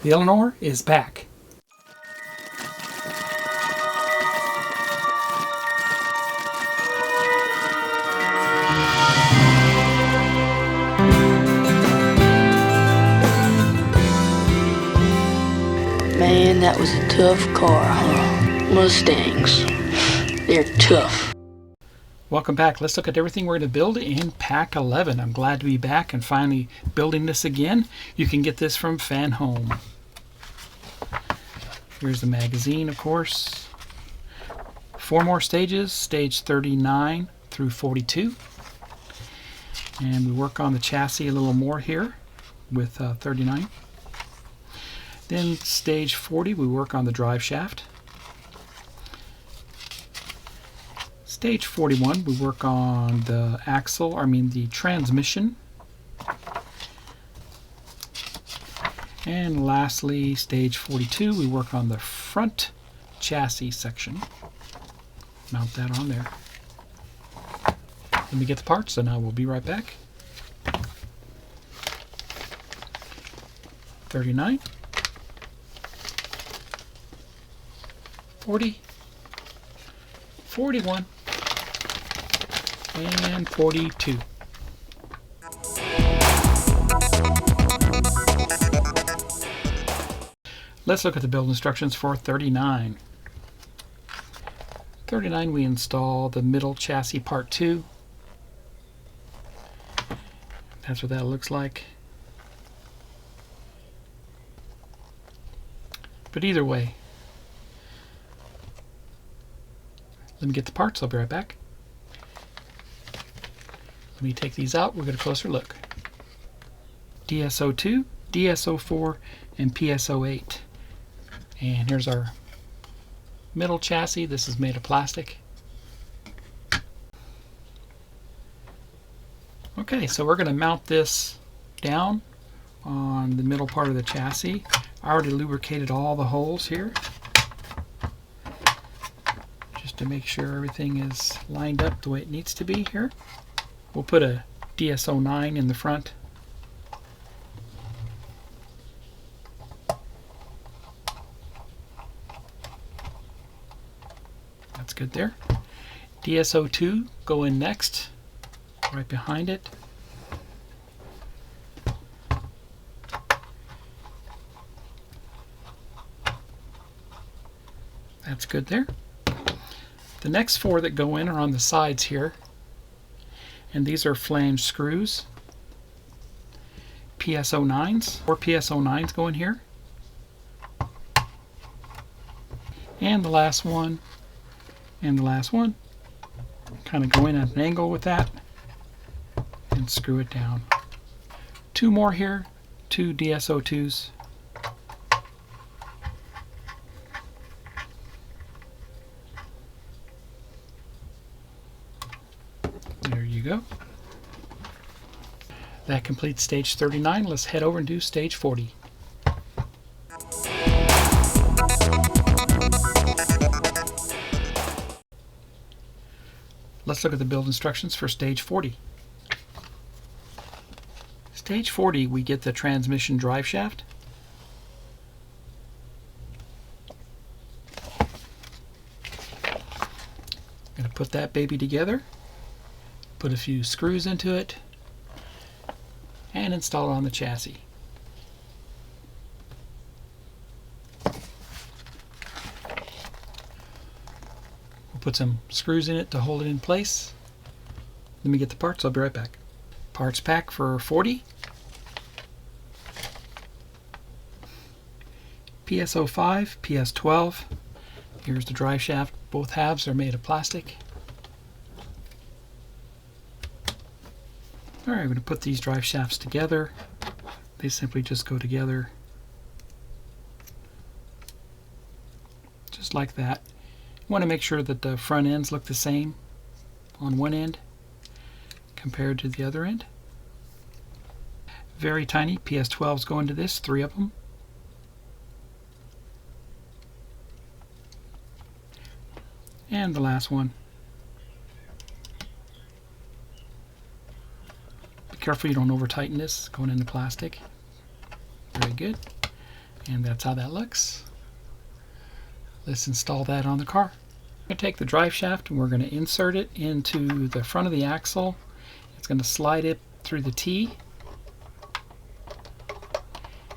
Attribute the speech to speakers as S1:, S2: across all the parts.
S1: The Eleanor is back.
S2: Man, that was a tough car, huh? Mustangs. They're tough.
S1: Welcome back. Let's look at everything we're going to build in Pack 11. I'm glad to be back and finally building this again. You can get this from FanHome. Here's the magazine, of course. 4 more stages, stage 39 through 42. And we work on the chassis a little more here with 39. Then stage 40, we work on the drive shaft. Stage 41, we work on the the transmission. And lastly, stage 42, we work on the front chassis section. Mount that on there. Let me get the parts and I will be right back. 39, 40, 41, and 42. Let's look at the build instructions for 39. 39, we install the middle chassis part 2. That's what that looks like. But either way, let me get the parts. I'll be right back. Let me take these out. We'll get a closer look. DSO2, DSO4, and PSO8. And here's our middle chassis. This is made of plastic. Okay, so we're going to mount this down on the middle part of the chassis. I already lubricated all the holes here just to make sure everything is lined up the way it needs to be here. We'll put a DSO9 in the front. That's good there. DSO2 go in next, right behind it. That's good there. The next 4 that go in are on the sides here, and these are flange screws. PSO9s, 4 PSO9s go in here. And the last one, and the last one. Kind of go in at an angle with that and screw it down. 2 more here, 2 DSO2s. There you go. That completes stage 39. Let's head over and do stage 40. Let's look at the build instructions for stage 40. Stage 40, we get the transmission drive shaft. Going to put that baby together, put a few screws into it, and install it on the chassis. Put some screws in it to hold it in place. Let me get the parts. I'll be right back. Parts pack for 40. PSO5, PS12. Here's the drive shaft. Both halves are made of plastic. Alright, we're going to put these drive shafts together. They simply just go together. Just like that. You want to make sure that the front ends look the same on one end compared to the other end. Very tiny PS12s go into this, 3 of them. And the last one. Be careful you don't over tighten this, going into plastic. Very good. And that's how that looks. Let's install that on the car. I'm going to take the drive shaft and we're going to insert it into the front of the axle. It's going to slide it through the T.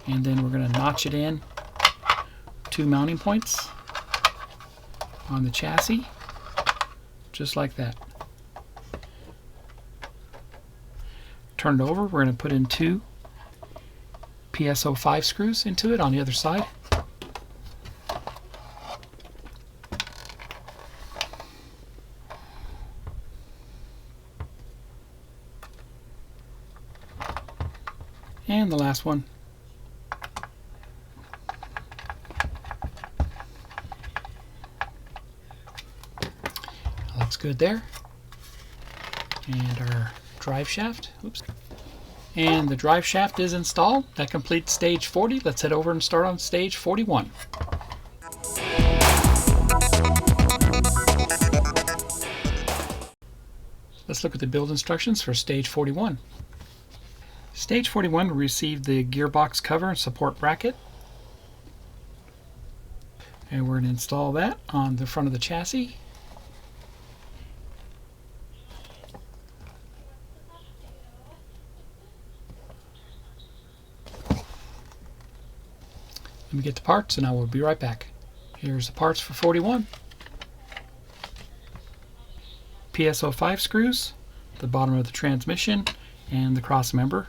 S1: And then we're going to notch it in 2 mounting points on the chassis, just like that. Turn it over. We're going to put in 2 PSO5 screws into it on the other side. And the last one. Looks good there. And our drive shaft. Oops. And the drive shaft is installed. That completes stage 40. Let's head over and start on stage 41. Let's look at the build instructions for stage 41. Stage 41 will receive the gearbox cover and support bracket. And we're going to install that on the front of the chassis. Let me get the parts and I will be right back. Here's the parts for 41. PSO5 screws, the bottom of the transmission, and the cross member.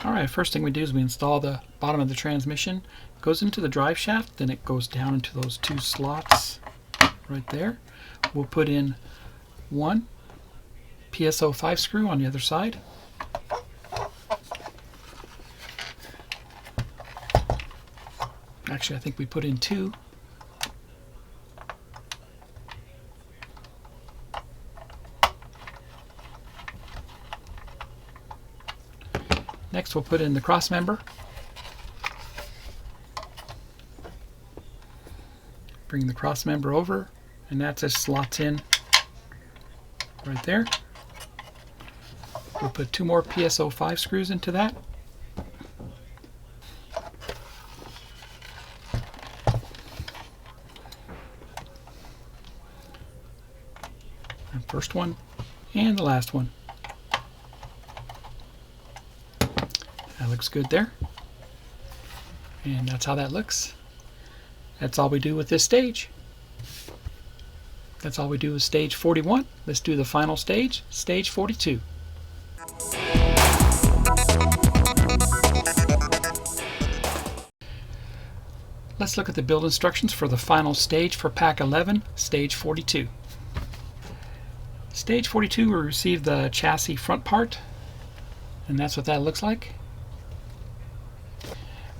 S1: Alright, first thing we do is we install the bottom of the transmission. It goes into the drive shaft, then it goes down into those 2 slots right there. We'll put in 1 PSO5 screw on the other side. Actually, I think we put in 2. Next, we'll put in the cross member. Bring the cross member over, and that just slots in right there. We'll put 2 more PSO5 screws into that. And first one, and the last one. That looks good there. And that's how that looks. That's all we do with this stage. That's all we do with stage 41. Let's do the final stage, stage 42. Let's look at the build instructions for the final stage for Pack 11, stage 42. Stage 42 will receive the chassis front part, and that's what that looks like.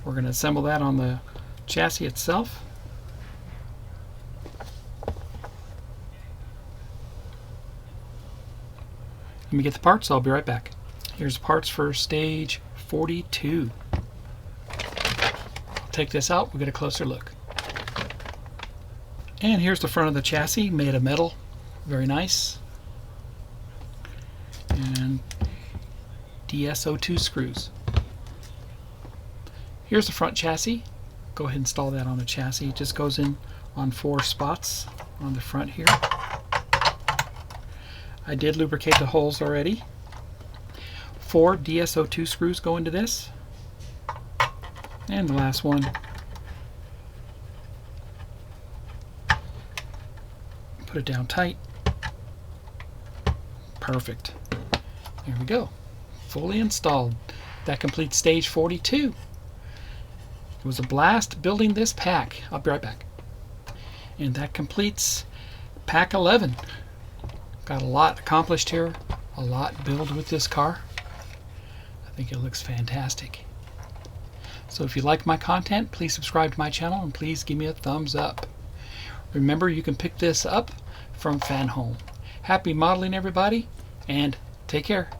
S1: We're going to assemble that on the chassis itself. Let me get the parts, I'll be right back. Here's the parts for stage 42. I'll take this out, we'll get a closer look. And here's the front of the chassis, made of metal, very nice. And DSO2 screws. Here's the front chassis. Go ahead and install that on the chassis. It just goes in on 4 spots on the front here. I did lubricate the holes already. 4 DSO2 screws go into this. And the last one. Put it down tight. Perfect. There we go. Fully installed. That completes stage 42. It was a blast building this pack. I'll be right back. And that completes Pack 11. Got a lot accomplished here. A lot built with this car. I think it looks fantastic. So if you like my content, please subscribe to my channel and please give me a thumbs up. Remember, you can pick this up from FanHome. Happy modeling, everybody, and take care.